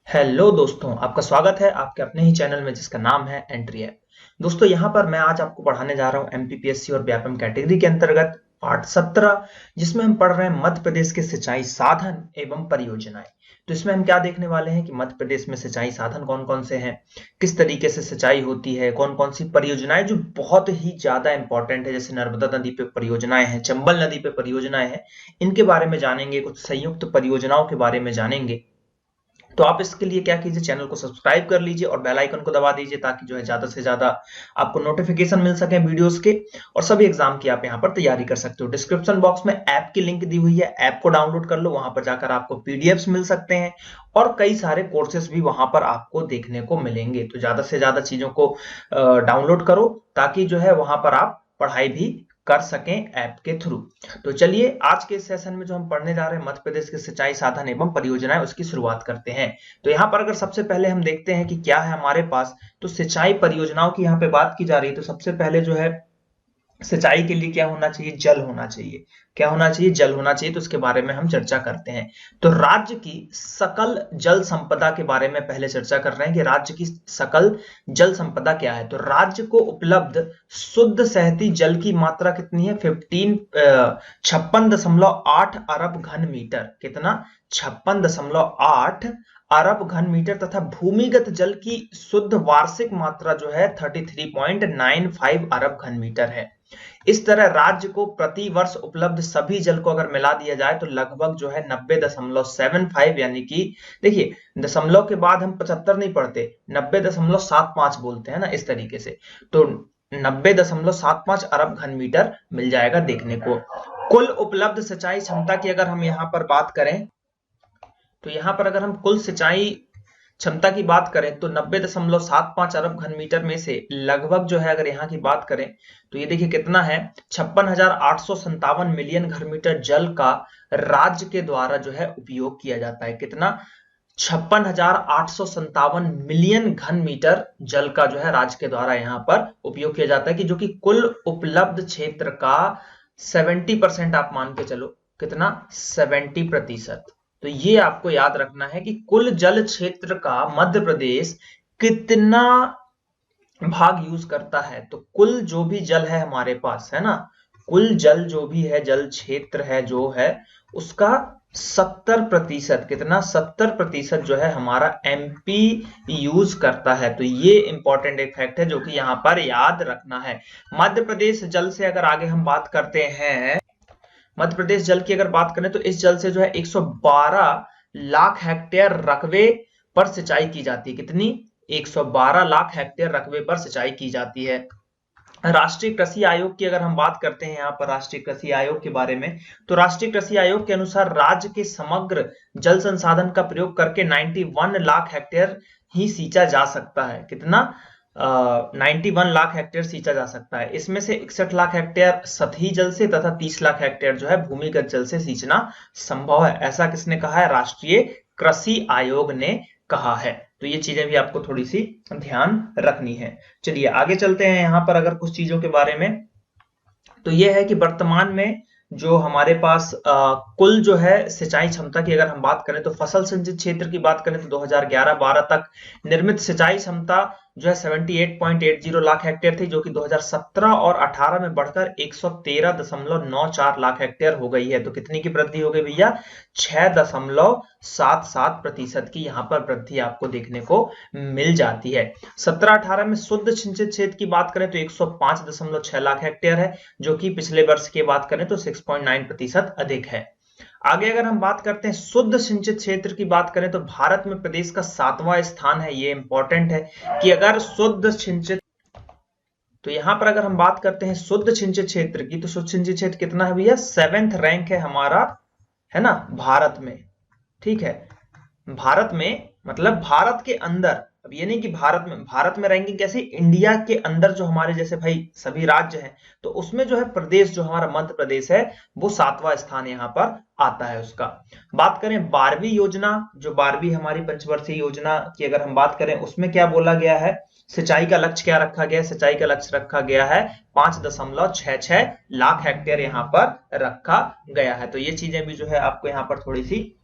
Hello दोस्तों, आपका स्वागत है आपके अपने ही चैनल में जिसका नाम है एंट्री ऐप। दोस्तों, यहाँ पर मैं आज आपको पढ़ाने जा रहा हूँ एमपीपीएससी और व्यापम कैटेगरी के अंतर्गत पार्ट 17, जिसमें हम पढ़ रहे हैं मध्य प्रदेश के सिंचाई साधन एवं परियोजनाएं। तो इसमें हम क्या देखने वाले हैं कि मध्य प्रदेश में सिंचाई साधन कौन कौन से हैं, किस तरीके से सिंचाई होती है, कौन कौन सी परियोजनाएं जो बहुत ही ज्यादा इंपॉर्टेंट है, जैसे नर्मदा नदी पे परियोजनाएं हैं, चंबल नदी पे परियोजनाएं हैं, इनके बारे में जानेंगे। कुछ संयुक्त परियोजनाओं के बारे में जानेंगे। तो आप इसके लिए क्या कीजिए, चैनल को सब्सक्राइब कर लीजिए और बेल आइकन को दबा दीजिए ताकि जो है ज्यादा से ज्यादा आपको नोटिफिकेशन मिल सके वीडियोस के, और सभी एग्जाम की आप यहां पर तैयारी कर सकते हो। डिस्क्रिप्शन बॉक्स में ऐप की लिंक दी हुई है, ऐप को डाउनलोड कर लो, वहां पर जाकर आपको पीडीएफ्स मिल सकते हैं और कई सारे कोर्सेस भी वहां पर आपको देखने को मिलेंगे। तो ज्यादा से ज्यादा चीजों को डाउनलोड करो ताकि जो है वहां पर आप पढ़ाई भी कर सकें ऐप के थ्रू। तो चलिए आज के सेशन में जो हम पढ़ने जा रहे हैं मध्य प्रदेश के सिंचाई साधन एवं परियोजनाएं, उसकी शुरुआत करते हैं। तो यहाँ पर अगर सबसे पहले हम देखते हैं कि क्या है हमारे पास, तो सिंचाई परियोजनाओं की यहाँ पे बात की जा रही है। तो सबसे पहले जो है सिंचाई के लिए क्या होना चाहिए, जल होना चाहिए। क्या होना चाहिए, जल होना चाहिए। तो उसके बारे में हम चर्चा करते हैं। तो राज्य की सकल जल संपदा के बारे में पहले चर्चा कर रहे हैं कि राज्य की सकल जल संपदा क्या है। तो राज्य को उपलब्ध शुद्ध सहती जल की मात्रा कितनी है, 56.8 अरब घन मीटर। कितना, 56.8 अरब घन मीटर। तथा भूमिगत जल की शुद्ध वार्षिक मात्रा जो है 33.95 अरब घन मीटर है। इस तरह राज्य को प्रति वर्ष उपलब्ध सभी जल को अगर मिला दिया जाए तो लगभग जो है 90.75, यानी कि देखिए दशमलव के बाद हम 75 नहीं पढ़ते, 90.75 बोलते हैं ना, इस तरीके से। तो 90.75 अरब घन मीटर मिल जाएगा देखने को। कुल उपलब्ध सिंचाई क्षमता की अगर हम यहाँ पर बात करें, तो यहाँ पर अगर हम कुल सिंचाई क्षमता की बात करें तो 90.75 अरब घन मीटर में से लगभग जो है, अगर यहाँ की बात करें तो ये देखिए कितना है, 56,857 मिलियन घन मीटर जल का राज्य के द्वारा जो है उपयोग किया जाता है। कितना, 56,857 मिलियन घन मीटर जल का जो है राज्य के द्वारा यहाँ पर उपयोग किया जाता है, कि जो कि कुल उपलब्ध क्षेत्र का 70% आप मान के चलो। कितना, 70%। तो ये आपको याद रखना है कि कुल जल क्षेत्र का मध्य प्रदेश कितना भाग यूज करता है। तो कुल जो भी जल है हमारे पास, है ना, कुल जल जो भी है, जल क्षेत्र है जो है, उसका 70%, कितना, 70% जो है हमारा एमपी यूज करता है। तो ये इंपॉर्टेंट एक फैक्ट है जो कि यहाँ पर याद रखना है। मध्य प्रदेश जल से अगर आगे हम बात करते हैं, मध्य प्रदेश जल की अगर बात करें तो इस जल से जो है 112 लाख हेक्टेयर रकबे पर सिंचाई की जाती है। कितनी, 112 लाख हेक्टेयर रकबे पर सिंचाई की जाती है। राष्ट्रीय कृषि आयोग की अगर हम बात करते हैं यहाँ पर राष्ट्रीय कृषि आयोग के बारे में, तो राष्ट्रीय कृषि आयोग के अनुसार राज्य के समग्र जल संसाधन का प्रयोग करके 91 लाख हेक्टेयर ही सींचा जा सकता है। कितना, 91 लाख हेक्टेयर सींचा जा सकता है। इसमें से 61 लाख हेक्टेयर सतही जल से तथा 30 लाख हेक्टेयर जो है भूमिगत जल से सींचना संभव है। ऐसा किसने कहा है, राष्ट्रीय कृषि आयोग ने कहा है। तो ये चीजें भी आपको थोड़ी सी ध्यान रखनी है। चलिए आगे चलते हैं यहाँ पर अगर कुछ चीजों के बारे में, तो ये है कि वर्तमान में जो हमारे पास कुल जो है सिंचाई क्षमता की अगर हम बात करें, तो फसल सिंचित क्षेत्र की बात करें तो 2011-12 तक निर्मित सिंचाई क्षमता जो है 78.80 लाख हेक्टेयर थी, जो कि 2017 और 18 में बढ़कर 113.94 लाख हेक्टेयर हो गई है। तो कितनी की वृद्धि हो गई भैया, 6.77% की यहाँ पर वृद्धि आपको देखने को मिल जाती है। 17-18 में शुद्ध सिंचित क्षेत्र की बात करें तो 105.6 लाख हेक्टेयर है, जो कि पिछले वर्ष की बात करें तो 6.9% अधिक है। आगे अगर हम बात करते हैं शुद्ध सिंचित क्षेत्र की बात करें, तो भारत में प्रदेश का 7वां स्थान है। ये इंपॉर्टेंट है कि अगर शुद्ध सिंचित, तो यहां पर अगर हम बात करते हैं शुद्ध सिंचित क्षेत्र की, तो शुद्ध सिंचित क्षेत्र कितना है भैया, 7th रैंक है हमारा, है ना, भारत में। ठीक है, भारत में मतलब भारत के अंदर, अब ये नहीं कि भारत में रैंकिंग कैसी, इंडिया के अंदर जो हमारे जैसे भाई सभी राज्य हैं, तो उसमें जो है प्रदेश जो हमारा मध्य प्रदेश है वो 7वां स्थान यहाँ पर आता है उसका। बात करें 12वीं योजना, जो 12वीं हमारी पंचवर्षीय योजना की अगर हम बात करें, उसमें क्या बोला गया है, सिंचाई का लक्ष्य क्या रखा गया है, सिंचाई का लक्ष्य रखा गया है 5.66 लाख हेक्टेयर यहाँ पर रखा गया है। तो ये चीजें भी जो है आपको यहाँ पर थोड़ी सी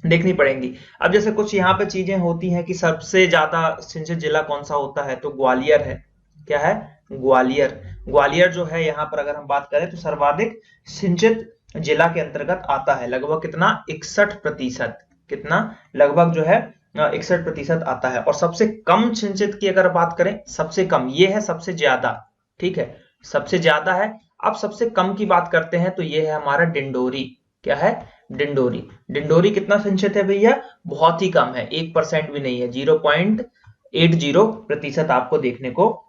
देखनी पड़ेंगी। अब जैसे कुछ यहाँ पे चीजें होती हैं कि सबसे ज्यादा सिंचित जिला कौन सा होता है, तो ग्वालियर है। क्या है? ग्वालियर। ग्वालियर जो है यहाँ पर अगर हम बात करें तो सर्वाधिक सिंचित जिला के अंतर्गत आता है, लगभग कितना, 61%। कितना? लगभग जो है 61% आता है। और सबसे कम सिंचित की अगर बात करें, सबसे कम ये है, सबसे ज्यादा, ठीक है, सबसे ज्यादा है। अब सबसे कम की बात करते हैं तो ये है हमारा डिंडोरी। क्या है? डिंडोरी। डिंडोरी कितना सिंचित है भैया? बहुत ही कम है, 1% भी नहीं है, 0.80% आपको देखने को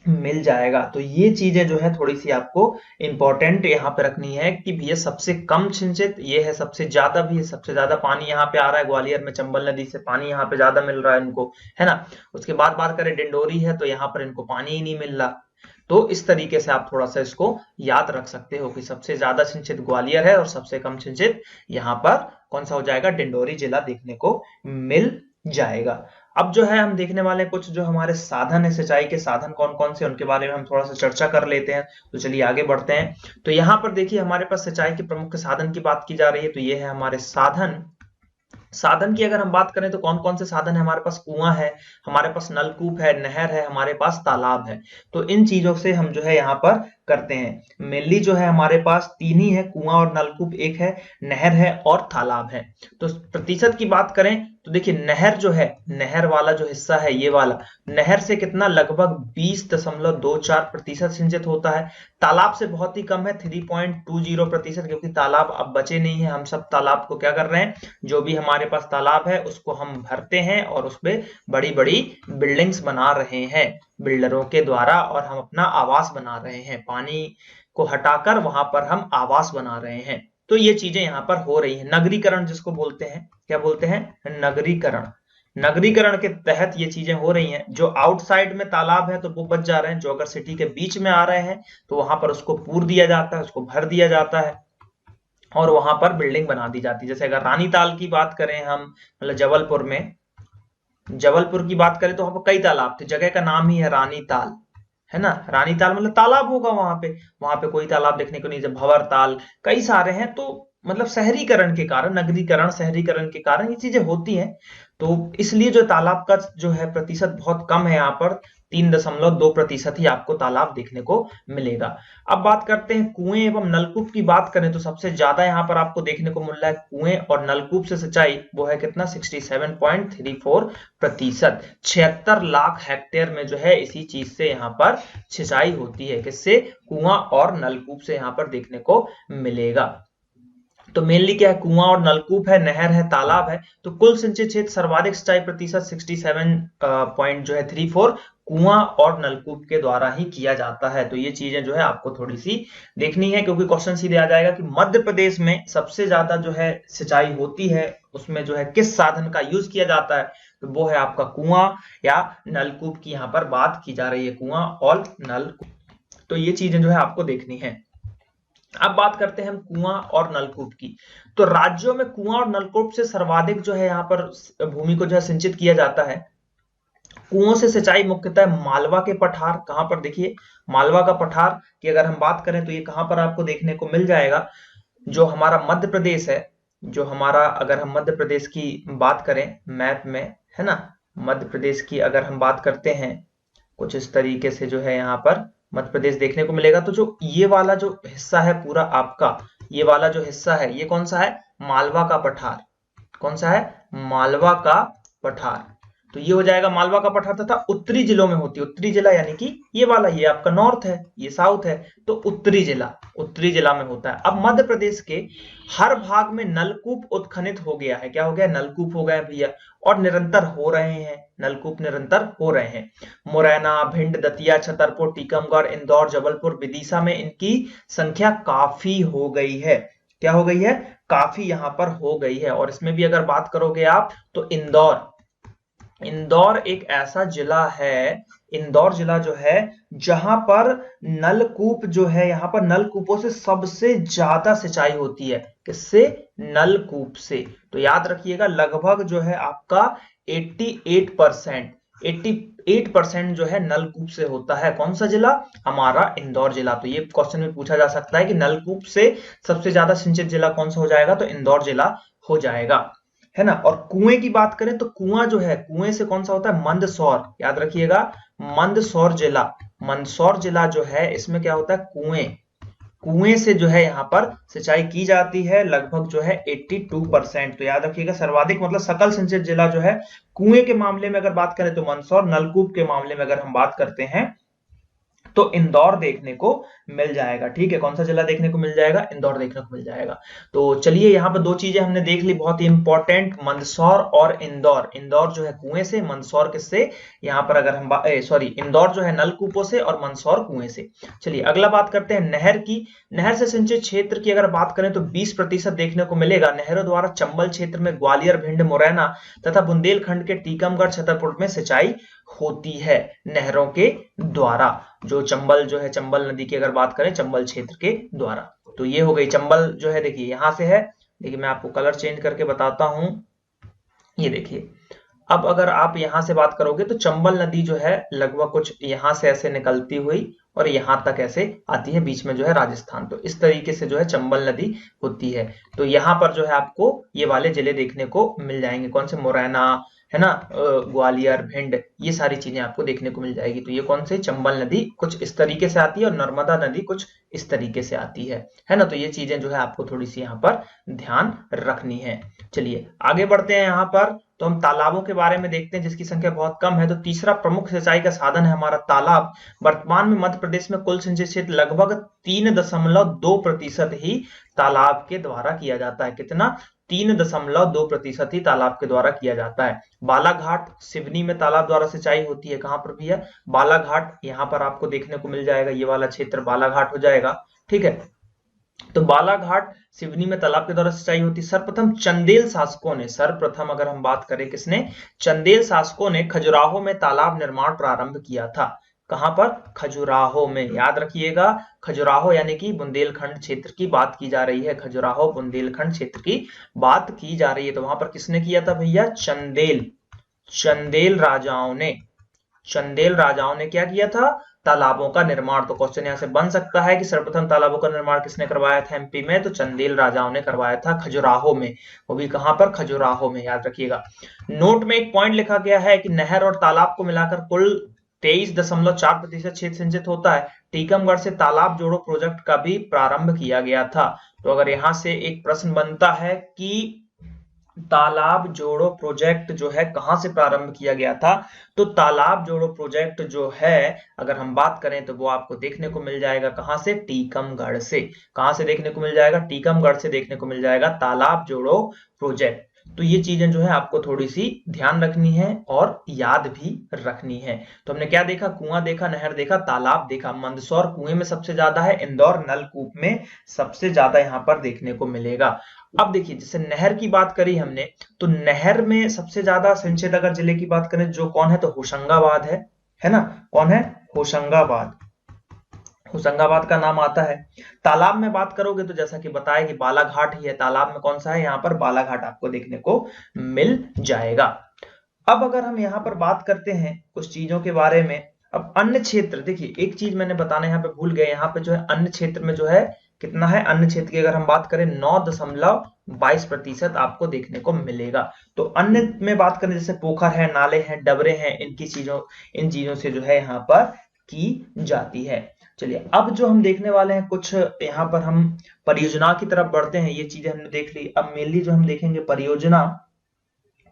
मिल जाएगा। तो ये चीजें जो है थोड़ी सी आपको इंपॉर्टेंट यहाँ पे रखनी है कि भैया सबसे कम सिंचित ये है, सबसे ज्यादा भी है, सबसे ज्यादा पानी यहाँ पे आ रहा है ग्वालियर में, चंबल नदी से पानी यहाँ पे ज्यादा मिल रहा है इनको, है ना। उसके बाद बात करें डिंडोरी है तो यहाँ पर इनको पानी ही नहीं मिल रहा। तो इस तरीके से आप थोड़ा सा इसको याद रख सकते हो कि सबसे ज्यादा सिंचित ग्वालियर है और सबसे कम सिंचित यहाँ पर कौन सा हो जाएगा, डिंडोरी जिला देखने को मिल जाएगा। अब जो है हम देखने वाले कुछ जो हमारे साधन है, सिंचाई के साधन कौन कौन से, उनके बारे में हम थोड़ा सा चर्चा कर लेते हैं। तो चलिए आगे बढ़ते हैं। तो यहाँ पर देखिए हमारे पास सिंचाई के प्रमुख साधन की बात की जा रही है, तो ये है हमारे साधन। साधन की अगर हम बात करें तो कौन कौन से साधन है हमारे पास, कुआं है, हमारे पास नलकूप है, नहर है, हमारे पास तालाब है। तो इन चीजों से हम जो है यहाँ पर करते हैं। मेनली जो है हमारे पास तीन ही है, कुआं और नलकूप एक है, नहर है और तालाब है। तो प्रतिशत की बात करें तो देखिए नहर जो है, नहर वाला जो हिस्सा है ये वाला, नहर से कितना, लगभग 20.24% सिंचित होता है। तालाब से बहुत ही कम है, 3.20%, क्योंकि तालाब अब बचे नहीं है। हम सब तालाब को क्या कर रहे हैं, जो भी हमारे पास तालाब है उसको हम भरते हैं और उसपे बड़ी बड़ी बिल्डिंग्स बना रहे हैं बिल्डरों के द्वारा, और हम अपना आवास बना रहे हैं, पानी को हटाकर वहां पर हम आवास बना रहे हैं। तो ये चीजें यहाँ पर हो रही है। नगरीकरण जिसको बोलते हैं, क्या बोलते हैं, नगरीकरण। नगरीकरण के तहत ये चीजें हो रही हैं। जो आउटसाइड में तालाब है तो वो बच जा रहे हैं, जो अगर सिटी के बीच में आ रहे हैं तो वहां पर उसको पूर दिया जाता है, उसको भर दिया जाता है और वहां पर बिल्डिंग बना दी जाती है। जैसे अगर रानीताल की बात करें हम, मतलब जबलपुर में, जबलपुर की बात करें तो वहां पर कई तालाब थे, जगह का नाम ही है रानीताल, है ना। रानीताल मतलब तालाब होगा वहां पे कोई तालाब देखने को नहीं, जब भंवर ताल, कई सारे हैं। तो मतलब शहरीकरण के कारण, नगरीकरण शहरीकरण के कारण ये चीजें होती हैं। तो इसलिए जो तालाब का जो है प्रतिशत बहुत कम है, यहाँ पर 3.2% ही आपको तालाब देखने को मिलेगा। अब बात करते हैं कुएं एवं नलकूप की बात करें तो सबसे ज्यादा यहाँ पर आपको देखने को मिल रहा है कुएं और नलकूप से सिंचाई, वो है कितना, 67.34%। 76 लाख हेक्टेयर में जो है इसी चीज से यहाँ पर सिंचाई होती है, किससे, कुआं और नलकूप से यहाँ पर देखने को मिलेगा। तो मेनली क्या है, कुआं और नलकूप है, नहर है, तालाब है। तो कुल सिंचित क्षेत्र सर्वाधिक सिंचाई प्रतिशत 67.34 कुआं और नलकूप के द्वारा ही किया जाता है। तो ये चीजें जो है आपको थोड़ी सी देखनी है, क्योंकि क्वेश्चन सीधे आ जाएगा कि मध्य प्रदेश में सबसे ज्यादा जो है सिंचाई होती है, उसमें जो है किस साधन का यूज किया जाता है, तो वो है आपका कुआं या नलकूप की यहाँ पर बात की जा रही है, कुआं और नलकूप। तो ये चीजें जो है आपको देखनी है। अब बात करते हैं हम कुआं और नलकूप की। तो राज्यों में कुआं और नलकूप से सर्वाधिक जो है यहाँ पर भूमि को जो है सिंचित किया जाता है। कुओं से सिंचाई मुख्यतः मालवा के पठार, कहां पर देखिए, मालवा का पठार की अगर हम बात करें तो ये कहां पर आपको देखने को मिल जाएगा, जो हमारा मध्य प्रदेश है, जो हमारा, अगर हम मध्य प्रदेश की बात करें मैप में, है ना, मध्य प्रदेश की अगर हम बात करते हैं कुछ इस तरीके से जो है यहाँ पर मध्य प्रदेश देखने को मिलेगा। तो जो ये वाला जो हिस्सा है पूरा आपका, ये वाला जो हिस्सा है ये कौन सा है, मालवा का पठार। कौन सा है, मालवा का पठार। तो ये हो जाएगा मालवा का पठार, तथा उत्तरी जिलों में होती है, उत्तरी जिला यानी कि ये वाला, ये आपका नॉर्थ है, ये साउथ है, तो उत्तरी जिला, उत्तरी जिला में होता है। अब मध्य प्रदेश के हर भाग में नलकूप उत्खनित हो गया है, क्या हो गया, नलकूप हो गए भैया, और निरंतर हो रहे हैं, नलकूप निरंतर हो रहे हैं। मुरैना, भिंड, दतिया, छतरपुर, टीकमगढ़, इंदौर, जबलपुर, विदिशा में इनकी संख्या काफी हो गई है। क्या हो गई है, काफी यहाँ पर हो गई है। और इसमें भी अगर बात करोगे आप तो इंदौर, इंदौर एक ऐसा जिला है, इंदौर जिला जो है जहां पर नलकूप जो है, यहाँ पर नलकूपों से सबसे ज्यादा सिंचाई होती है, किससे, नलकूप से। तो याद रखिएगा लगभग जो है आपका 88%, 88% जो है नलकूप से होता है। कौन सा जिला, हमारा इंदौर जिला। तो ये क्वेश्चन में पूछा जा सकता है कि नलकूप से सबसे ज्यादा सिंचित जिला कौन सा हो जाएगा, तो इंदौर जिला हो जाएगा। है ना। और कुएं की बात करें तो कुआं जो है, कुएं से कौन सा होता है, मंदसौर, याद रखिएगा, मंदसौर जिला, मंदसौर जिला जो है इसमें क्या होता है, कुएं, कुएं से जो है यहाँ पर सिंचाई की जाती है लगभग जो है 82%। तो याद रखिएगा सर्वाधिक मतलब सकल सिंचित जिला जो है कुएं के मामले में अगर बात करें तो मंदसौर, नलकूप के मामले में अगर हम बात करते हैं तो इंदौर देखने को मिल जाएगा। ठीक है, कौन सा जिला देखने को मिल जाएगा, इंदौर देखने को मिल जाएगा। तो चलिए यहाँ पर दो चीजें हमने देख ली बहुत ही इंपॉर्टेंट, मंदसौर और इंदौर। इंदौर जो है कुएं से, मंदसौर किससे, यहाँ पर अगर हम सॉरी, इंदौर जो है नलकूपों से और मंदसौर कुएं से। चलिए अगला बात करते हैं नहर की। नहर से सिंचित क्षेत्र की अगर बात करें तो 20% देखने को मिलेगा। नहरों द्वारा चंबल क्षेत्र में ग्वालियर, भिंड, मुरैना तथा बुंदेलखंड के टीकमगढ़, छतरपुर में सिंचाई होती है नहरों के द्वारा। जो चंबल जो है, चंबल नदी की अगर बात करें चंबल क्षेत्र के द्वारा। तो ये हो गई चंबल जो है, देखिए यहां से है, देखिए मैं आपको कलर चेंज करके बताता हूं, ये देखिए। अब अगर आप यहां से बात करोगे तो चंबल नदी जो है लगभग कुछ यहां से ऐसे निकलती हुई और यहां तक ऐसे आती है, बीच में जो है राजस्थान। तो इस तरीके से जो है चंबल नदी होती है। तो यहां पर जो है आपको ये वाले जिले देखने को मिल जाएंगे, कौन से, मुरैना, है ना, ग्वालियर, भिंड, ये सारी चीजें आपको देखने को मिल जाएगी। तो ये कौन से, चंबल नदी कुछ इस तरीके से आती है और नर्मदा नदी कुछ इस तरीके से आती है ना। तो ये चीजें जो है आपको थोड़ी सी यहाँ पर ध्यान रखनी है। चलिए आगे बढ़ते हैं यहाँ पर, तो हम तालाबों के बारे में देखते हैं जिसकी संख्या बहुत कम है। तो तीसरा प्रमुख सिंचाई का साधन है हमारा तालाब। वर्तमान में मध्य प्रदेश में कुल सिंचित क्षेत्र लगभग 3.2% ही तालाब के द्वारा किया जाता है। कितना, 3.2% ही तालाब के द्वारा किया जाता है। बालाघाट, सिवनी में तालाब द्वारा सिंचाई होती है। कहां पर भैया, बालाघाट, यहां पर आपको देखने को मिल जाएगा, ये वाला क्षेत्र बालाघाट हो जाएगा। ठीक है, तो बालाघाट, सिवनी में तालाब के द्वारा सिंचाई होती। सर्वप्रथम चंदेल शासकों ने, सर्वप्रथम अगर हम बात करें किसने, चंदेल शासकों ने खजुराहो में तालाब निर्माण प्रारंभ किया था। कहां पर, खजुराहो में, याद रखिएगा, खजुराहो यानी कि बुंदेलखंड क्षेत्र की बात की जा रही है। खजुराहो बुंदेलखंड क्षेत्र की बात की जा रही है। तो वहां पर किसने किया था भैया, चंदेल, चंदेल राजाओं ने, चंदेल राजाओं ने क्या किया था, तालाबों का निर्माण। तो क्वेश्चन यहां से बन सकता है कि सर्वप्रथम तालाबों का निर्माण किसने करवाया था एमपी में, तो चंदेल राजाओं ने करवाया था खजुराहो में। वो भी कहां पर, खजुराहो में, याद रखिएगा। नोट में एक पॉइंट लिखा गया है कि नहर और तालाब को मिलाकर कुल 23.4% क्षेत्र सिंचित होता है। टीकमगढ़ से तालाब जोड़ो प्रोजेक्ट का भी प्रारंभ किया गया था। तो अगर यहां से एक प्रश्न बनता है कि तालाब जोड़ो प्रोजेक्ट जो है कहां से प्रारंभ किया गया था, तो तालाब जोड़ो प्रोजेक्ट जो है अगर हम बात करें तो वो आपको देखने को मिल जाएगा कहां से, टीकमगढ़ से। कहां से देखने को मिल जाएगा, टीकमगढ़ से देखने को मिल जाएगा तालाब जोड़ो प्रोजेक्ट। तो ये चीजें जो है आपको थोड़ी सी ध्यान रखनी है और याद भी रखनी है। तो हमने क्या देखा, कुआं देखा, नहर देखा, तालाब देखा। मंदसौर कुएं में सबसे ज्यादा है, इंदौर नलकूप में सबसे ज्यादा यहाँ पर देखने को मिलेगा। अब देखिए जैसे नहर की बात करी हमने, तो नहर में सबसे ज्यादा सिंचित अगर जिले की बात करें जो कौन है, तो होशंगाबाद है ना, कौन है, होशंगाबाद, होशंगाबाद का नाम आता है। तालाब में बात करोगे तो जैसा कि बताया कि बालाघाट ही है, तालाब में कौन सा है, यहाँ पर बालाघाट आपको देखने को मिल जाएगा। अब अगर हम यहाँ पर बात करते हैं कुछ चीजों के बारे में, अब अन्य क्षेत्र, देखिए एक चीज मैंने बताना यहाँ पे भूल गए, यहाँ पे जो है अन्य क्षेत्र में जो है कितना है, अन्य क्षेत्र की अगर हम बात करें 9.22% आपको देखने को मिलेगा। तो अन्य में बात करें जैसे पोखर है, नाले हैं, डबरे हैं, इन चीजों से जो है यहाँ पर की जाती है। चलिए अब जो हम देखने वाले हैं कुछ, यहाँ पर हम परियोजना की तरफ बढ़ते हैं। ये चीजें हमने देख ली। अब मेनली जो हम देखेंगे परियोजना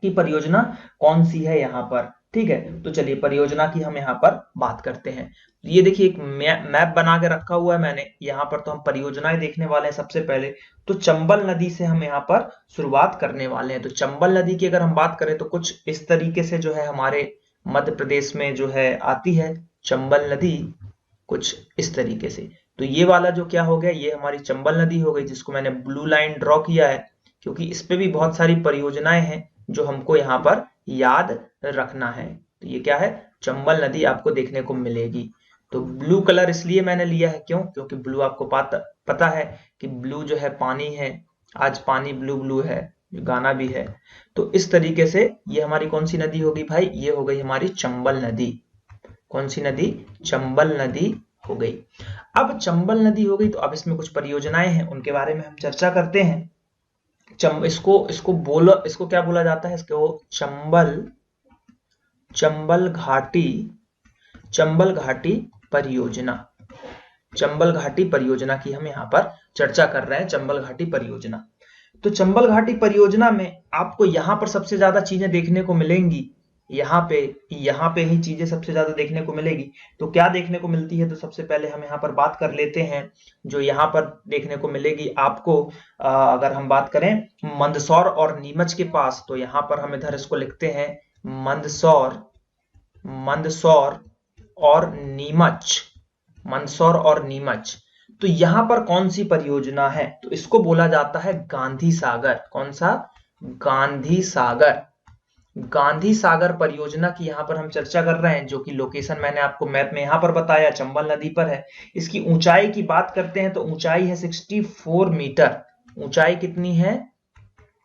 की, परियोजना कौन सी है यहाँ पर, ठीक है। तो चलिए परियोजना की हम यहाँ पर बात करते हैं। ये देखिए एक मैप बना के रखा हुआ है मैंने यहाँ पर, तो हम परियोजनाएं देखने वाले हैं। सबसे पहले तो चंबल नदी से हम यहाँ पर शुरुआत करने वाले हैं। तो चंबल नदी की अगर हम बात करें तो कुछ इस तरीके से जो है हमारे मध्य प्रदेश में जो है आती है चंबल नदी, कुछ इस तरीके से। तो ये वाला जो क्या हो गया, ये हमारी चंबल नदी हो गई, जिसको मैंने ब्लू लाइन ड्रॉ किया है, क्योंकि इस पे भी बहुत सारी परियोजनाएं हैं जो हमको यहाँ पर याद रखना है। तो ये क्या है, चंबल नदी आपको देखने को मिलेगी। तो ब्लू कलर इसलिए मैंने लिया है, क्यों, क्योंकि ब्लू आपको पता है कि ब्लू जो है पानी है, आज पानी ब्लू ब्लू है, गाना भी है। तो इस तरीके से ये हमारी कौन सी नदी होगी भाई, ये हो गई हमारी चंबल नदी। कौन सी नदी, चंबल नदी हो गई। अब चंबल नदी हो गई तो अब इसमें कुछ परियोजनाएं हैं, उनके बारे में हम चर्चा करते हैं। इसको क्या बोला जाता है, इसको चंबल घाटी परियोजना। चंबल घाटी परियोजना की हम यहाँ पर चर्चा कर रहे हैं, चंबल घाटी परियोजना। तो चंबल घाटी परियोजना में आपको यहाँ पर सबसे ज्यादा चीजें देखने को मिलेंगी, यहाँ पे ही चीजें सबसे ज्यादा देखने को मिलेगी। तो क्या देखने को मिलती है, तो सबसे पहले हम यहाँ पर बात कर लेते हैं। जो यहाँ पर देखने को मिलेगी आपको, अगर हम बात करें मंदसौर और नीमच के पास, तो यहाँ पर हम इधर इसको लिखते हैं मंदसौर और नीमच। तो यहां पर कौन सी परियोजना है, तो इसको बोला जाता है गांधी सागर। कौन सा? गांधी सागर परियोजना की यहां पर हम चर्चा कर रहे हैं, जो कि लोकेशन मैंने आपको मैप में यहां पर बताया, चंबल नदी पर है। इसकी ऊंचाई की बात करते हैं तो ऊंचाई है 64 मीटर। ऊंचाई कितनी है?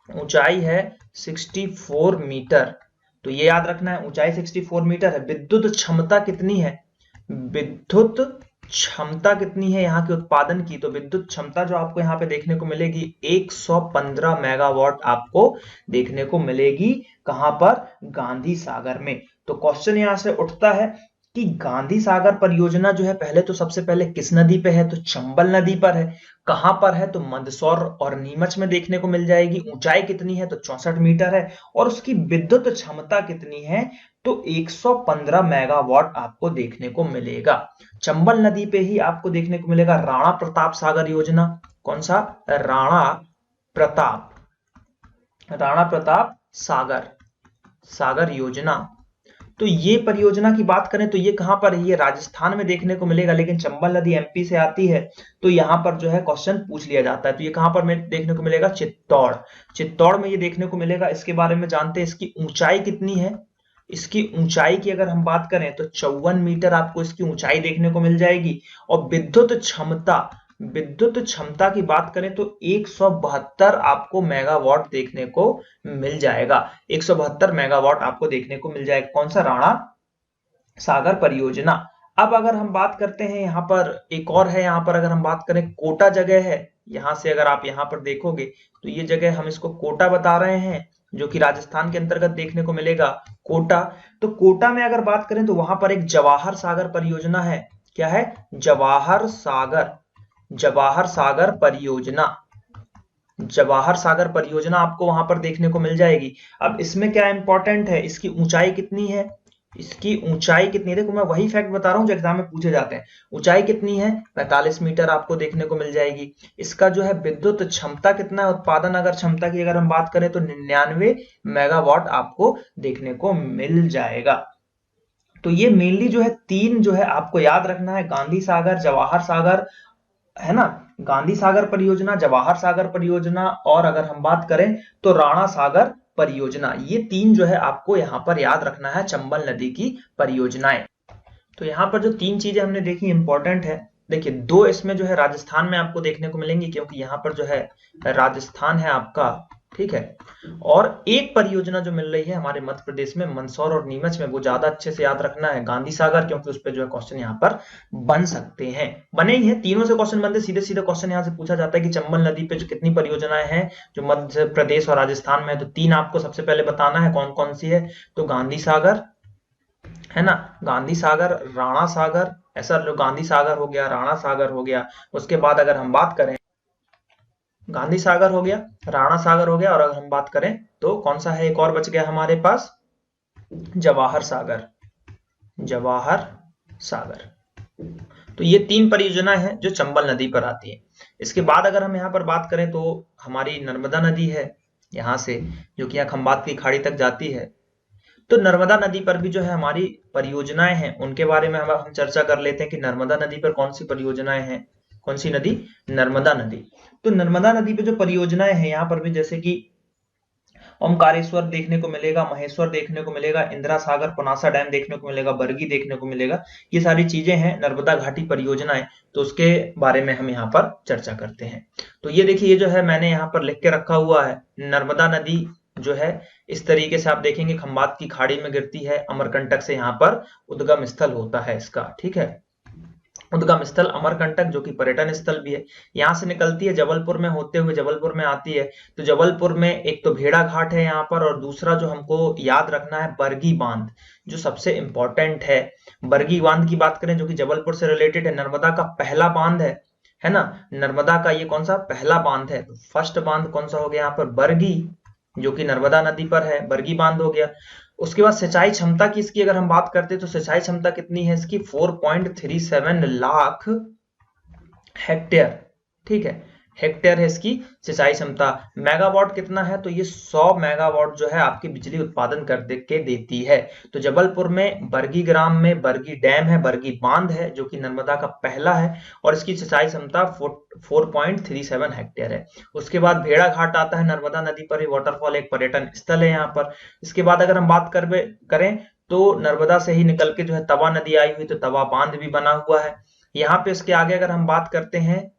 ऊंचाई है 64 मीटर। तो ये याद रखना है, ऊंचाई 64 मीटर है। विद्युत क्षमता कितनी है? विद्युत क्षमता कितनी है यहाँ के उत्पादन की? तो विद्युत क्षमता जो आपको यहाँ पे देखने को मिलेगी 115 मेगावाट आपको देखने को मिलेगी। कहां पर? गांधी सागर में। तो क्वेश्चन यहां से उठता है कि गांधी सागर परियोजना जो है, पहले तो सबसे पहले किस नदी पे है, तो चंबल नदी पर है। कहां पर है? तो मंदसौर और नीमच में देखने को मिल जाएगी। ऊंचाई कितनी है? तो 64 मीटर है। और उसकी विद्युत क्षमता कितनी है? तो 115 मेगावाट आपको देखने को मिलेगा। चंबल नदी पे ही आपको देखने को मिलेगा राणा प्रताप सागर योजना। कौन सा? राणा प्रताप सागर योजना। तो ये परियोजना की बात करें तो ये कहां पर है? ये राजस्थान में देखने को मिलेगा, लेकिन चंबल नदी एमपी से आती है, तो यहां पर जो है क्वेश्चन पूछ लिया जाता है। तो ये कहां पर में देखने को मिलेगा? चित्तौड़ में ये देखने को मिलेगा। इसके बारे में जानते हैं, इसकी ऊंचाई कितनी है। इसकी ऊंचाई की अगर हम बात करें तो 54 मीटर आपको इसकी ऊंचाई देखने को मिल जाएगी। और विद्युत क्षमता की बात करें तो 172 आपको मेगावाट देखने को मिल जाएगा। 172 मेगावाट आपको देखने को मिल जाएगा। कौन सा? राणा सागर परियोजना। अब अगर हम बात करते हैं यहाँ पर एक और है, यहाँ पर अगर हम बात करें कोटा जगह है। यहां से अगर आप यहाँ पर देखोगे तो ये जगह हम इसको कोटा बता रहे हैं, जो कि राजस्थान के अंतर्गत देखने को मिलेगा, कोटा। तो कोटा में अगर बात करें तो वहां पर एक जवाहर सागर परियोजना है। क्या है? जवाहर सागर परियोजना आपको वहां पर देखने को मिल जाएगी। अब इसमें क्या इंपॉर्टेंट है, इसकी ऊंचाई कितनी है? देखो मैं वही फैक्ट बता रहा हूं जो एग्जाम में पूछे जाते हैं। ऊंचाई कितनी है? 45 मीटर आपको देखने को मिल जाएगी। इसका जो है विद्युत क्षमता कितना है? उत्पादन अगर क्षमता की अगर हम बात करें तो 99 मेगावाट आपको देखने को मिल जाएगा। तो ये मेनली जो है तीन जो है आपको याद रखना है, गांधी सागर, जवाहर सागर, है ना, गांधी सागर परियोजना, जवाहर सागर परियोजना, और अगर हम बात करें तो राणा सागर परियोजना। ये तीन जो है आपको यहाँ पर याद रखना है, चंबल नदी की परियोजनाएं। तो यहाँ पर जो तीन चीजें हमने देखी इंपॉर्टेंट है। देखिए, दो इसमें जो है राजस्थान में आपको देखने को मिलेंगी, क्योंकि यहाँ पर जो है राजस्थान है आपका, ठीक है। और एक परियोजना जो मिल रही है हमारे मध्य प्रदेश में, मंदसौर और नीमच में, वो ज्यादा अच्छे से याद रखना है, गांधी सागर, क्योंकि उस पर जो है क्वेश्चन यहाँ पर बन सकते हैं, बने ही है, तीनों से क्वेश्चन बनते। सीधे सीधे क्वेश्चन यहाँ से पूछा जाता है कि चंबल नदी पे जो कितनी परियोजनाएं हैं जो मध्य प्रदेश और राजस्थान में है, तो तीन आपको सबसे पहले बताना है कौन कौन सी है। तो गांधी सागर, है ना, गांधी सागर, राणा सागर, ऐसा लो, गांधी सागर हो गया, राणा सागर हो गया। उसके बाद अगर हम बात करें, गांधी सागर हो गया, राणा सागर हो गया, और अगर हम बात करें तो कौन सा है, एक और बच गया हमारे पास, जवाहर सागर। तो ये तीन परियोजनाएं हैं जो चंबल नदी पर आती है। इसके बाद अगर हम यहाँ पर बात करें तो हमारी नर्मदा नदी है यहाँ से, जो कि यहाँ खंबात की खाड़ी तक जाती है। तो नर्मदा नदी पर भी जो है हमारी परियोजनाएं हैं, उनके बारे में हम चर्चा कर लेते हैं कि नर्मदा नदी पर कौन सी परियोजनाएं हैं। कौन सी नदी? नर्मदा नदी। तो नर्मदा नदी पे जो परियोजनाएं हैं यहाँ पर भी, जैसे कि ओमकारेश्वर देखने को मिलेगा, महेश्वर देखने को मिलेगा, इंदिरा सागर पुनासा डैम देखने को मिलेगा, बरगी देखने को मिलेगा। ये सारी चीजें हैं नर्मदा घाटी परियोजनाएं, तो उसके बारे में हम यहाँ पर चर्चा करते हैं। तो ये देखिए, ये जो है मैंने यहाँ पर लिख के रखा हुआ है, नर्मदा नदी जो है इस तरीके से आप देखेंगे खंबात की खाड़ी में गिरती है, अमरकंटक से यहाँ पर उद्गम स्थल होता है इसका, ठीक है। उद्गम स्थल अमरकंटक जो कि पर्यटन स्थल भी है, यहाँ से निकलती है जबलपुर में होते हुए जबलपुर में आती है। तो जबलपुर में एक तो भेड़ा घाट है यहाँ पर, और दूसरा जो हमको याद रखना है बरगी बांध, जो सबसे इंपॉर्टेंट है। बरगी बांध की बात करें जो कि जबलपुर से रिलेटेड है, नर्मदा का पहला बांध है ना, नर्मदा का ये कौन सा पहला बांध है, तो फर्स्ट बांध कौन सा हो गया यहाँ पर, बरगी, जो कि नर्मदा नदी पर है, बरगी बांध हो गया। उसके बाद सिंचाई क्षमता की इसकी अगर हम बात करते हैं तो सिंचाई क्षमता कितनी है इसकी, 4.37 लाख हेक्टेयर, ठीक है, हेक्टेयर है इसकी सिंचाई क्षमता। मेगावाट कितना है, तो ये 100 मेगावाट जो है आपकी बिजली उत्पादन कर के देती है। तो जबलपुर में बरगी ग्राम में बरगी डैम है, बरगी बांध है जो कि नर्मदा का पहला है, और इसकी सिंचाई क्षमता 4.37 हेक्टेयर है। उसके बाद भेड़ा घाट आता है, नर्मदा नदी पर ही वाटरफॉल, एक पर्यटन स्थल है यहाँ पर। इसके बाद अगर हम बात करें तो नर्मदा से ही निकल के जो है तवा नदी आई हुई, तो तवा बांध भी बना हुआ है यहाँ पे। इसके आगे अगर हम बात करते हैं,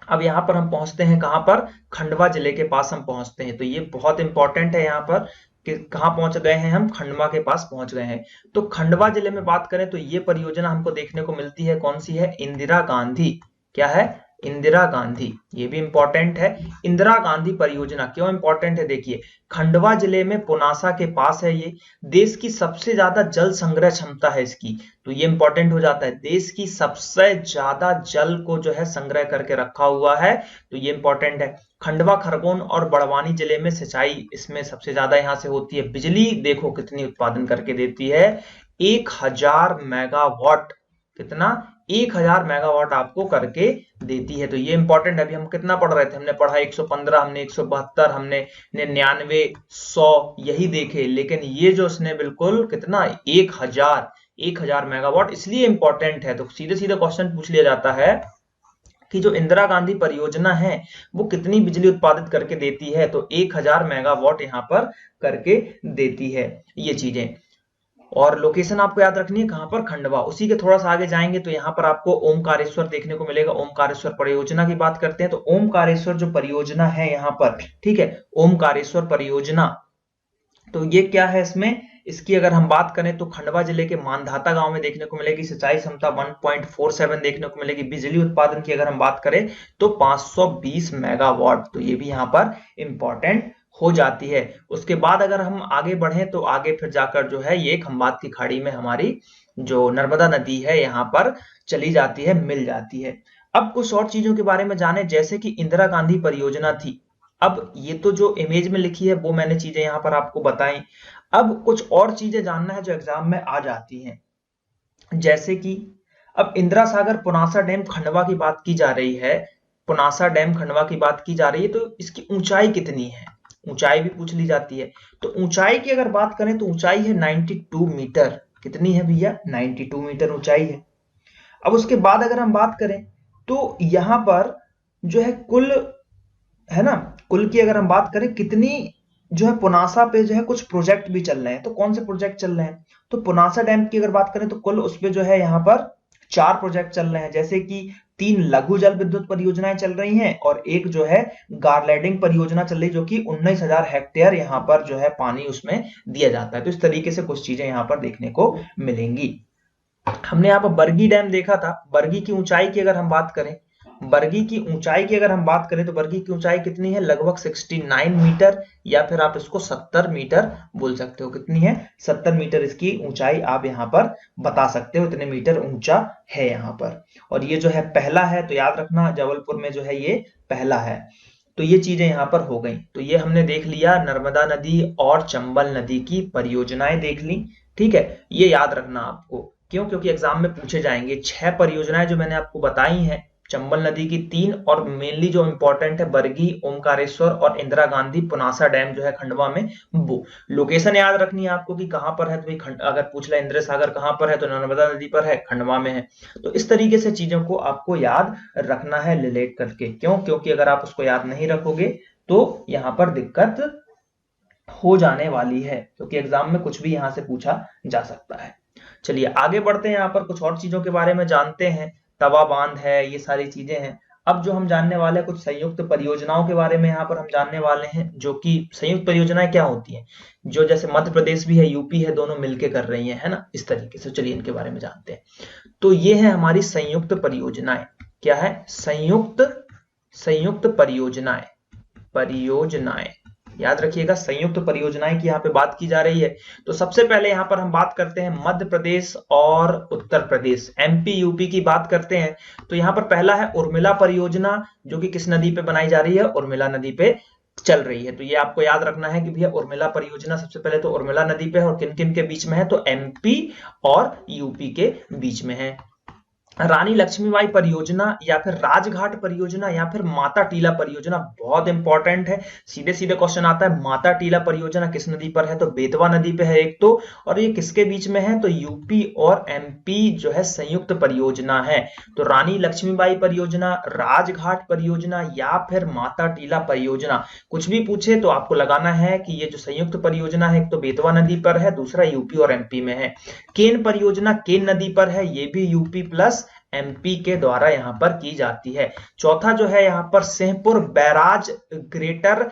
अब यहाँ पर हम पहुंचते हैं कहां पर, खंडवा जिले के पास हम पहुंचते हैं। तो ये बहुत इंपॉर्टेंट है यहाँ पर कि कहां पहुंच गए हैं हम, खंडवा के पास पहुंच गए हैं। तो खंडवा जिले में बात करें तो ये परियोजना हमको देखने को मिलती है, कौन सी है, इंदिरा गांधी, क्या है, इंदिरा गांधी, ये भी इंपॉर्टेंट है। इंदिरा गांधी परियोजना क्यों इंपॉर्टेंट है, देखिए खंडवा जिले में पुनासा के पास है ये, देश की सबसे ज्यादा जल संग्रह क्षमता है इसकी, तो ये इंपॉर्टेंट हो जाता है, देश की सबसे ज्यादा जल को जो है संग्रह करके रखा हुआ है, तो ये इंपॉर्टेंट है। खंडवा, खरगोन और बड़वानी जिले में सिंचाई इसमें सबसे ज्यादा यहाँ से होती है। बिजली देखो कितनी उत्पादन करके देती है, 1000 मेगावाट, कितना, 1000 मेगावाट आपको करके देती है। तो ये इंपॉर्टेंट है। अभी हम कितना पढ़ रहे थे, हमने पढ़ा 115, हमने 172, हमने 99, 100 यही देखे, लेकिन ये जो उसने बिल्कुल कितना, 1000 मेगावाट, इसलिए इंपॉर्टेंट है। तो सीधे सीधे क्वेश्चन पूछ लिया जाता है कि जो इंदिरा गांधी परियोजना है वो कितनी बिजली उत्पादित करके देती है, तो 1000 मेगावाट यहाँ पर करके देती है ये चीजें। और लोकेशन आपको याद रखनी है कहां पर, खंडवा। उसी के थोड़ा सा आगे जाएंगे तो यहाँ पर आपको ओमकारेश्वर देखने को मिलेगा। ओमकारेश्वर परियोजना की बात करते हैं तो ओमकारेश्वर जो परियोजना है यहाँ पर, ठीक है, ओमकारेश्वर परियोजना, तो ये क्या है इसमें, इसकी अगर हम बात करें तो खंडवा जिले के मानधाता गांव में देखने को मिलेगी। सिंचाई क्षमता 1.47 देखने को मिलेगी। बिजली उत्पादन की अगर हम बात करें तो 520 मेगावाट, तो ये भी यहाँ पर इंपॉर्टेंट हो जाती है। उसके बाद अगर हम आगे बढ़े तो आगे फिर जाकर जो है ये खंबात की खाड़ी में हमारी जो नर्मदा नदी है यहाँ पर चली जाती है, मिल जाती है। अब कुछ और चीजों के बारे में जाने, जैसे कि इंदिरा गांधी परियोजना थी। अब ये तो जो इमेज में लिखी है वो मैंने चीजें यहाँ पर आपको बताई। अब कुछ और चीजें जानना है जो एग्जाम में आ जाती हैं, जैसे कि अब इंदिरा सागर पुनासा डैम खंडवा की बात की जा रही है, पुनासा डैम खंडवा की बात की जा रही है, तो इसकी ऊंचाई कितनी है, ऊंचाई भी पूछ ली जाती है। तो ऊंचाई की अगर बात करें तो ऊंचाई है 92 मीटर, कितनी है भैया, 92 मीटर ऊंचाई है। अब उसके बाद अगर हम बात करें तो यहां पर जो है कुल, है ना, कुल की अगर हम बात करें कितनी जो है पुनासा पे जो है कुछ प्रोजेक्ट भी चल रहे हैं, तो कौन से प्रोजेक्ट चल रहे हैं, तो पुनासा डैम की अगर बात करें तो कुल उस पे जो है यहाँ पर 4 प्रोजेक्ट चल रहे हैं, जैसे कि 3 लघु जल विद्युत परियोजनाएं चल रही हैं और एक जो है गार्लेडिंग परियोजना चल रही है, जो कि 19,000 हेक्टेयर यहाँ पर जो है पानी उसमें दिया जाता है। तो इस तरीके से कुछ चीजें यहाँ पर देखने को मिलेंगी। हमने यहाँ पर बरगी डैम देखा था। बरगी की ऊंचाई की अगर हम बात करें, बरगी की ऊंचाई की अगर हम बात करें तो बरगी की ऊंचाई कितनी है, लगभग 69 मीटर, या फिर आप इसको 70 मीटर बोल सकते हो। कितनी है, 70 मीटर इसकी ऊंचाई आप यहाँ पर बता सकते हो, इतने मीटर ऊंचा है यहाँ पर। और ये जो है पहला है, तो याद रखना जबलपुर में जो है ये पहला है। तो ये चीजें यहाँ पर हो गई। तो ये हमने देख लिया नर्मदा नदी और चंबल नदी की परियोजनाएं देख ली, ठीक है। ये याद रखना आपको, क्यों, क्योंकि एग्जाम में पूछे जाएंगे। 6 परियोजनाएं जो मैंने आपको बताई हैं, चंबल नदी की 3, और मेनली जो इंपॉर्टेंट है बरगी, ओमकारेश्वर और इंदिरा गांधी पुनासा डैम जो है खंडवा में, वो लोकेशन याद रखनी है आपको कि कहां पर है। तो अगर पूछ ले इंदिरा सागर कहां पर है, तो नर्मदा नदी पर है, खंडवा में है। तो इस तरीके से चीजों को आपको याद रखना है रिलेट करके, क्यों, क्योंकि अगर आप उसको याद नहीं रखोगे तो यहाँ पर दिक्कत हो जाने वाली है, क्योंकि एग्जाम में कुछ भी यहाँ से पूछा जा सकता है। चलिए आगे बढ़ते हैं, यहाँ पर कुछ और चीजों के बारे में जानते हैं। तवा बांध है, ये सारी चीजें हैं। अब जो हम जानने वाले हैं कुछ संयुक्त परियोजनाओं के बारे में, यहाँ पर हम जानने वाले हैं, जो कि संयुक्त परियोजनाएं क्या होती हैं, जो जैसे मध्य प्रदेश भी है, यूपी है, दोनों मिलके कर रही हैं, है ना, इस तरीके से। चलिए इनके बारे में जानते हैं। तो ये है हमारी संयुक्त परियोजनाएं। क्या है? संयुक्त परियोजनाएं। परियोजनाएं याद रखिएगा, संयुक्त परियोजनाएं की यहाँ पे बात की जा रही है। तो सबसे पहले यहाँ पर हम बात करते हैं मध्य प्रदेश और उत्तर प्रदेश, एमपी यूपी की बात करते हैं। तो यहाँ पर पहला है उर्मिला परियोजना, जो कि किस नदी पे बनाई जा रही है? उर्मिला नदी पे चल रही है। तो ये आपको याद रखना है कि भैया उर्मिला परियोजना सबसे पहले तो उर्मिला नदी पे है, और किन किन के बीच में है? तो एमपी और यूपी के बीच में है। रानी लक्ष्मीबाई परियोजना या फिर राजघाट परियोजना या फिर माता टीला परियोजना, बहुत इंपॉर्टेंट है, सीधे सीधे क्वेश्चन आता है। माता टीला परियोजना किस नदी पर है? तो बेतवा नदी पे है एक तो, और ये किसके बीच में है? तो यूपी और एमपी जो है संयुक्त परियोजना है। तो रानी लक्ष्मीबाई परियोजना, राजघाट परियोजना या फिर माता टीला परियोजना, कुछ भी पूछे तो आपको लगाना है कि ये जो संयुक्त परियोजना है, एक तो बेतवा नदी पर है, दूसरा यूपी और एमपी में है। केन परियोजना केन नदी पर है, ये भी यूपी प्लस एमपी के द्वारा यहां पर की जाती है। चौथा जो है यहां पर सिंहपुर बैराज ग्रेटर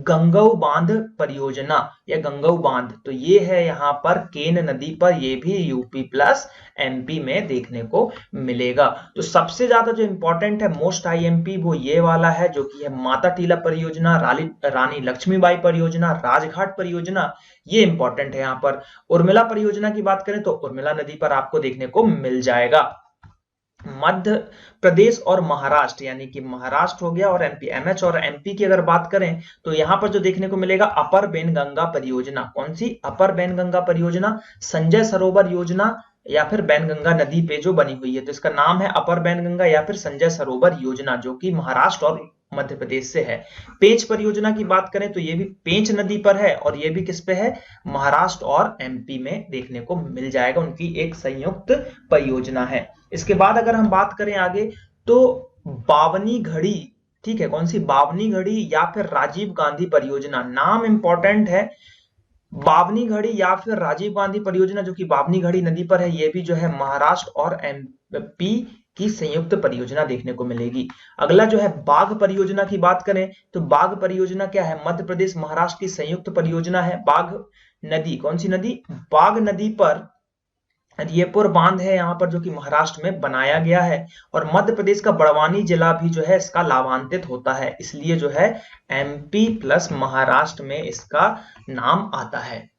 गंगऊ बांध परियोजना या गंगऊ बांध, तो ये है यहां पर केन नदी पर, ये भी यूपी प्लस एमपी में देखने को मिलेगा। तो सबसे ज्यादा जो इंपॉर्टेंट है, मोस्ट आईएमपी, वो ये वाला है, जो कि है माता टीला परियोजना, रानी लक्ष्मीबाई परियोजना, राजघाट परियोजना, ये इंपॉर्टेंट है। यहां पर उर्मिला परियोजना की बात करें तो उर्मिला नदी पर आपको देखने को मिल जाएगा। मध्य प्रदेश और महाराष्ट्र, यानी कि महाराष्ट्र हो गया और एमपी, एमएच और एमपी की अगर बात करें तो यहां पर जो देखने को मिलेगा अपर बैनगंगा परियोजना। कौन सी? अपर बैनगंगा परियोजना, संजय सरोवर योजना या फिर बैनगंगा नदी पे जो बनी हुई है, तो इसका नाम है अपर बैनगंगा या फिर संजय सरोवर योजना, जो कि महाराष्ट्र और मध्य प्रदेश से है। पेंच परियोजना की बात करें तो ये भी पेंच नदी पर है, और ये भी किस पे है? महाराष्ट्र और एमपी में देखने को मिल जाएगा, उनकी एक संयुक्त परियोजना है। इसके बाद अगर हम बात करें आगे, तो बावनी घड़ी, ठीक है, कौन सी? बावनी घड़ी या फिर राजीव गांधी परियोजना, नाम इंपॉर्टेंट है, बावनी घड़ी या फिर राजीव गांधी परियोजना, जो कि बावनी घड़ी नदी पर है, ये भी जो है महाराष्ट्र और एमपी की संयुक्त परियोजना देखने को मिलेगी। अगला जो है बाघ परियोजना की बात करें तो बाघ परियोजना क्या है? मध्य प्रदेश महाराष्ट्र की संयुक्त परियोजना है। बाघ नदी, कौन सी नदी? बाघ नदी पर रियपुर बांध है यहाँ पर, जो कि महाराष्ट्र में बनाया गया है, और मध्य प्रदेश का बड़वानी जिला भी जो है इसका लाभान्वित होता है, इसलिए जो है एमपी प्लस महाराष्ट्र में इसका नाम आता है।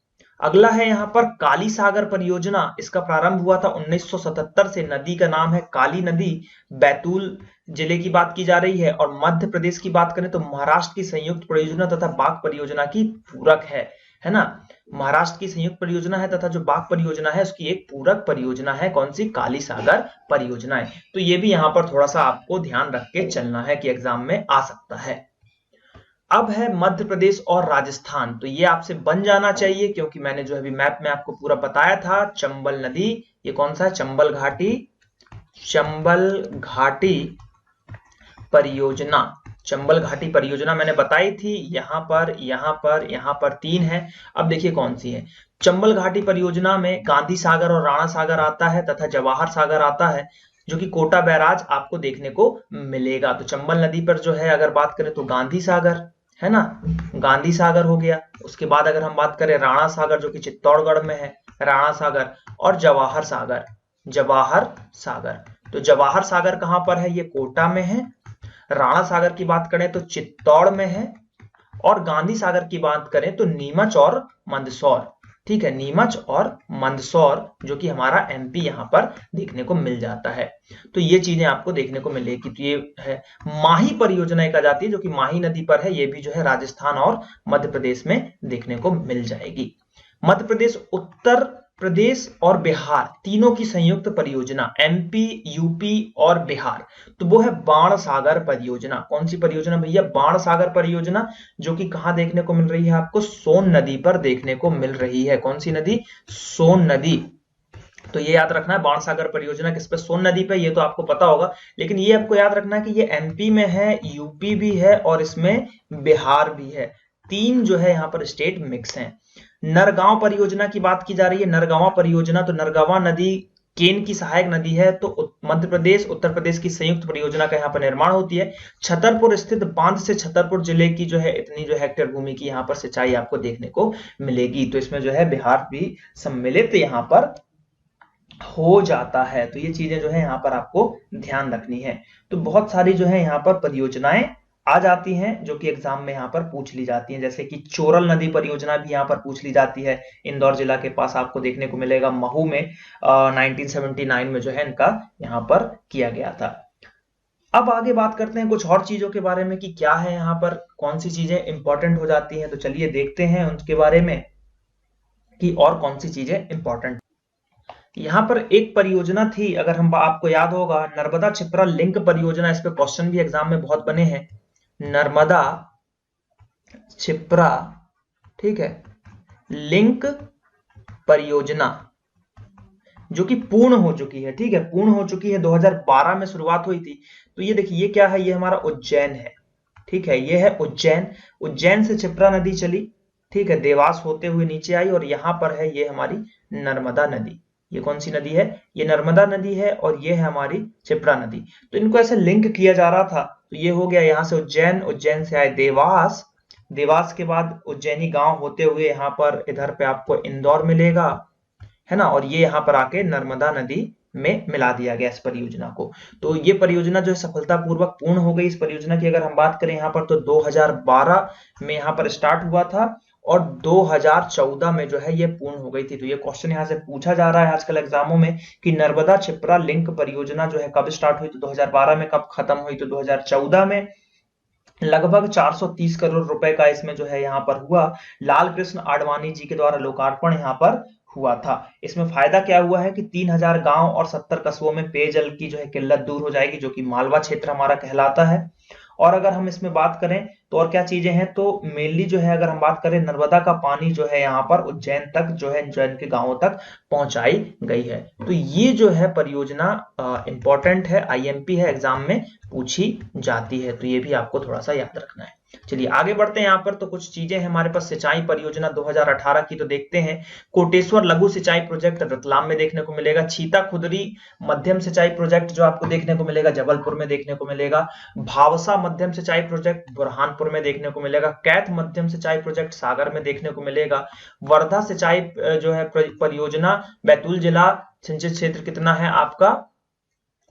अगला है यहाँ पर काली सागर परियोजना, इसका प्रारंभ हुआ था 1977 से, नदी का नाम है काली नदी, बैतूल जिले की बात की जा रही है। और मध्य प्रदेश की बात करें तो महाराष्ट्र की संयुक्त परियोजना तथा बाघ परियोजना की पूरक है ना, महाराष्ट्र की संयुक्त परियोजना है तथा जो बाघ परियोजना है उसकी एक पूरक परियोजना है, कौन सी? काली सागर परियोजना है। तो ये भी यहाँ पर थोड़ा सा आपको ध्यान रख के चलना है कि एग्जाम में आ सकता है। अब है मध्य प्रदेश और राजस्थान, तो ये आपसे बन जाना चाहिए, क्योंकि मैंने जो अभी मैप में आपको पूरा बताया था। चंबल नदी, ये कौन सा है? चंबल घाटी, चंबल घाटी परियोजना, चंबल घाटी परियोजना मैंने बताई थी। यहाँ पर, यहाँ पर, यहाँ पर तीन है। अब देखिए कौन सी है। चंबल घाटी परियोजना में गांधी सागर और राणा सागर आता है तथा जवाहर सागर आता है, जो कि कोटा बैराज आपको देखने को मिलेगा। तो चंबल नदी पर जो है अगर बात करें तो गांधी सागर, है ना, गांधी सागर हो गया। उसके बाद अगर हम बात करें राणा सागर, जो कि चित्तौड़गढ़ में है, राणा सागर, और जवाहर सागर, जवाहर सागर। तो जवाहर सागर कहां पर है? ये कोटा में है। राणा सागर की बात करें तो चित्तौड़ में है, और गांधी सागर की बात करें तो नीमच और मंदसौर, ठीक है, नीमच और मंदसौर, जो कि हमारा एमपी यहां पर देखने को मिल जाता है। तो ये चीजें आपको देखने को मिलेगी। तो ये है माही परियोजना एक आ जाती है, जो कि माही नदी पर है, ये भी जो है राजस्थान और मध्य प्रदेश में देखने को मिल जाएगी। मध्य प्रदेश, उत्तर प्रदेश और बिहार तीनों की संयुक्त परियोजना, एमपी, यूपी और बिहार, तो वो है बाण सागर परियोजना। कौन सी परियोजना भैया? बाण सागर परियोजना, जो कि कहां देखने को मिल रही है आपको? सोन नदी पर देखने को मिल रही है। कौन सी नदी? सोन नदी। तो ये याद रखना है, बाण सागर परियोजना किस पे? सोन नदी पे, ये तो आपको पता होगा, लेकिन ये आपको याद रखना है कि ये एमपी में है, यूपी भी है और इसमें बिहार भी है, तीन जो है यहाँ पर स्टेट मिक्स हैं। नरगांव परियोजना की बात की जा रही है। नरगांव परियोजना, तो नरगांव नदी केन की सहायक नदी है, तो मध्य प्रदेश उत्तर प्रदेश की संयुक्त परियोजना का यहाँ पर निर्माण होती है। छतरपुर स्थित बांध से छतरपुर जिले की जो है इतनी जो हेक्टेयर भूमि की यहाँ पर सिंचाई आपको देखने को मिलेगी। तो इसमें जो है बिहार भी सम्मिलित यहाँ पर हो जाता है। तो ये चीजें जो है यहाँ पर आपको ध्यान रखनी है। तो बहुत सारी जो है यहाँ पर परियोजनाएं आ जाती हैं जो कि एग्जाम में यहाँ पर पूछ ली जाती हैं, जैसे कि चोरल नदी परियोजना भी यहाँ पर पूछ ली जाती है। इंदौर जिला के पास आपको देखने को मिलेगा, महू में 1979 में जो है इनका यहाँ पर किया गया था। अब आगे बात करते हैं कुछ और चीजों के बारे में कि क्या है यहाँ पर, कौन सी चीजें इंपॉर्टेंट हो जाती हैं। तो चलिए देखते हैं उनके बारे में कि और कौन सी चीजें इंपॉर्टेंट। यहाँ पर एक परियोजना थी, अगर हम आपको याद होगा, नर्मदा छिप्रा लिंक परियोजना। इस पे क्वेश्चन भी एग्जाम में बहुत बने हैं। नर्मदा छिप्रा, ठीक है, लिंक परियोजना जो कि पूर्ण हो चुकी है, ठीक है, पूर्ण हो चुकी है, 2012 में शुरुआत हुई थी। तो ये देखिए, ये क्या है, ये हमारा उज्जैन है, ठीक है, ये है उज्जैन। उज्जैन से छिप्रा नदी चली, ठीक है, देवास होते हुए नीचे आई और यहां पर है ये हमारी नर्मदा नदी। ये कौन सी नदी है, ये नर्मदा नदी है और ये है हमारी छिप्रा नदी। तो इनको ऐसे लिंक किया जा रहा था। तो ये हो गया यहां से उज्जैन, उज्जैन से आए देवास, देवास के बाद उज्जैनी गांव होते हुए यहाँ पर इधर पे आपको इंदौर मिलेगा, है ना, और ये यहाँ पर आके नर्मदा नदी में मिला दिया गया इस परियोजना को। तो ये परियोजना जो है सफलतापूर्वक पूर्ण हो गई। इस परियोजना की अगर हम बात करें यहाँ पर, तो 2012 में यहाँ पर स्टार्ट हुआ था और 2014 में जो है ये पूर्ण हो गई थी। तो ये क्वेश्चन यहाँ से पूछा जा रहा है आजकल एग्जामों में कि नर्मदा छिप्रा लिंक परियोजना जो है कब स्टार्ट हुई, तो 2012 में, कब खत्म हुई, तो 2014 में। लगभग 430 करोड़ रुपए का इसमें जो है यहाँ पर हुआ। लाल कृष्ण आडवाणी जी के द्वारा लोकार्पण यहाँ पर हुआ था। इसमें फायदा क्या हुआ है कि 3000 गांव और 70 कस्बों में पेयजल की जो है किल्लत दूर हो जाएगी, जो कि मालवा क्षेत्र हमारा कहलाता है। और अगर हम इसमें बात करें तो और क्या चीजें हैं, तो मेनली जो है अगर हम बात करें, नर्मदा का पानी जो है यहाँ पर उज्जैन तक जो है, उज्जैन के गांवों तक पहुंचाई गई है। तो ये जो है परियोजना इंपॉर्टेंट है, आईएमपी है, एग्जाम में पूछी जाती है। तो ये भी आपको थोड़ा सा याद रखना है। चलिए आगे बढ़ते हैं। यहाँ पर तो कुछ चीजें हैं हमारे पास सिंचाई परियोजना 2018 की, तो देखते हैं। कोटेश्वर लघु सिंचाई प्रोजेक्ट रतलाम में देखने को मिलेगा। छीता खुदरी मध्यम सिंचाई प्रोजेक्ट जो आपको देखने को मिलेगा जबलपुर में देखने को मिलेगा। भावसा मध्यम सिंचाई प्रोजेक्ट बुरहानपुर में देखने को मिलेगा। कैथ मध्यम सिंचाई प्रोजेक्ट सागर में देखने को मिलेगा। वर्धा सिंचाई जो है परियोजना बैतूल जिला, सिंचित क्षेत्र कितना है आपका,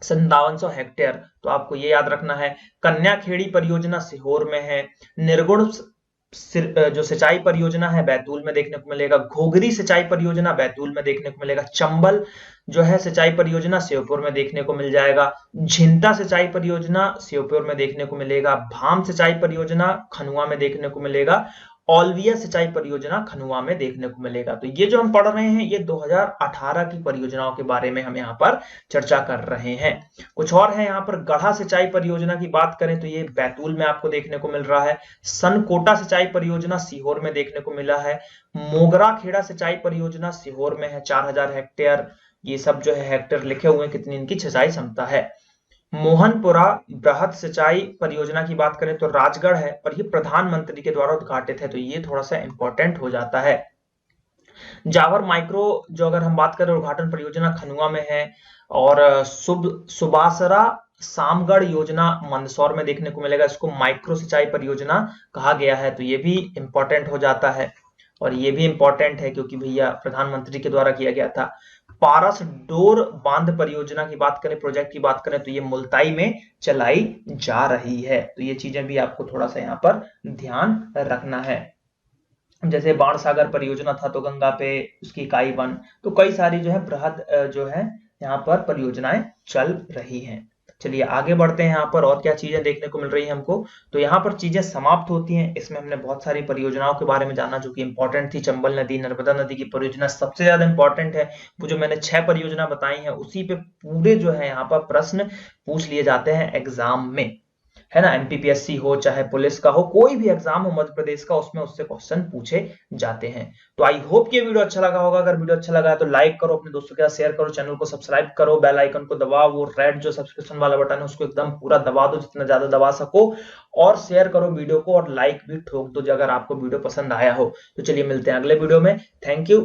5700 हेक्टेयर। तो आपको ये याद रखना है। कन्या खेड़ी परियोजना सीहोर में है। निर्गुण जो सिंचाई परियोजना है बैतूल में देखने को मिलेगा। घोघरी सिंचाई परियोजना बैतूल में देखने को मिलेगा। चंबल जो है सिंचाई परियोजना श्योपुर में देखने को मिल जाएगा। झिंता सिंचाई परियोजना श्योपुर में देखने को मिलेगा। भाम सिंचाई परियोजना खनुआ में देखने को मिलेगा। औलविया सिंचाई परियोजना खनुआ में देखने को मिलेगा। तो ये जो हम पढ़ रहे हैं ये 2018 की परियोजनाओं के बारे में हम यहाँ पर चर्चा कर रहे हैं। कुछ और है यहाँ पर, गढ़ा सिंचाई परियोजना की बात करें तो ये बैतूल में आपको देखने को मिल रहा है। सनकोटा सिंचाई परियोजना सीहोर में देखने को मिला है। मोगरा खेड़ा सिंचाई परियोजना सीहोर में है, 4000 हेक्टेयर। ये सब जो है हेक्टेयर लिखे हुए हैं कितनी इनकी सिंचाई क्षमता है। मोहनपुरा बृहद सिंचाई परियोजना की बात करें तो राजगढ़ है और ये प्रधानमंत्री के द्वारा उद्घाटित है। तो ये थोड़ा सा इंपॉर्टेंट हो जाता है। जावर माइक्रो जो अगर हम बात करें उद्घाटन परियोजना खनुआ में है। और सुबासरा सामगढ़ योजना मंदसौर में देखने को मिलेगा। इसको माइक्रो सिंचाई परियोजना कहा गया है। तो ये भी इंपॉर्टेंट हो जाता है और ये भी इंपॉर्टेंट है क्योंकि भैया प्रधानमंत्री के द्वारा किया गया था। पारस डोर बांध परियोजना की बात करें, प्रोजेक्ट की बात करें तो ये मुल्ताई में चलाई जा रही है। तो ये चीजें भी आपको थोड़ा सा यहाँ पर ध्यान रखना है। जैसे बाणसागर परियोजना था तो गंगा पे उसकी इकाई 1, तो कई सारी जो है बृहद जो है यहाँ पर परियोजनाएं चल रही हैं। चलिए आगे बढ़ते हैं। यहाँ पर और क्या चीजें देखने को मिल रही है हमको, तो यहाँ पर चीजें समाप्त होती हैं। इसमें हमने बहुत सारी परियोजनाओं के बारे में जाना जो कि इंपॉर्टेंट थी। चंबल नदी, नर्मदा नदी की परियोजना सबसे ज्यादा इंपॉर्टेंट है। वो जो मैंने 6 परियोजना बताई हैं उसी पे पूरे जो है यहाँ पर प्रश्न पूछ लिए जाते हैं एग्जाम में, है ना। एमपीपीएससी हो चाहे पुलिस का हो, कोई भी एग्जाम हो मध्य प्रदेश का, उसमें उससे क्वेश्चन पूछे जाते हैं। तो आई होप कि ये वीडियो अच्छा लगा होगा। अगर वीडियो अच्छा लगा है तो लाइक करो, अपने दोस्तों के साथ शेयर करो, चैनल को सब्सक्राइब करो, बेल आइकन को दबाओ, वो रेड जो सब्सक्रिप्शन वाला बटन है उसको एकदम पूरा दबा दो जितना ज्यादा दबा सको, और शेयर करो वीडियो को और लाइक भी ठोक दो अगर आपको वीडियो पसंद आया हो। तो चलिए मिलते हैं अगले वीडियो में। Thank you.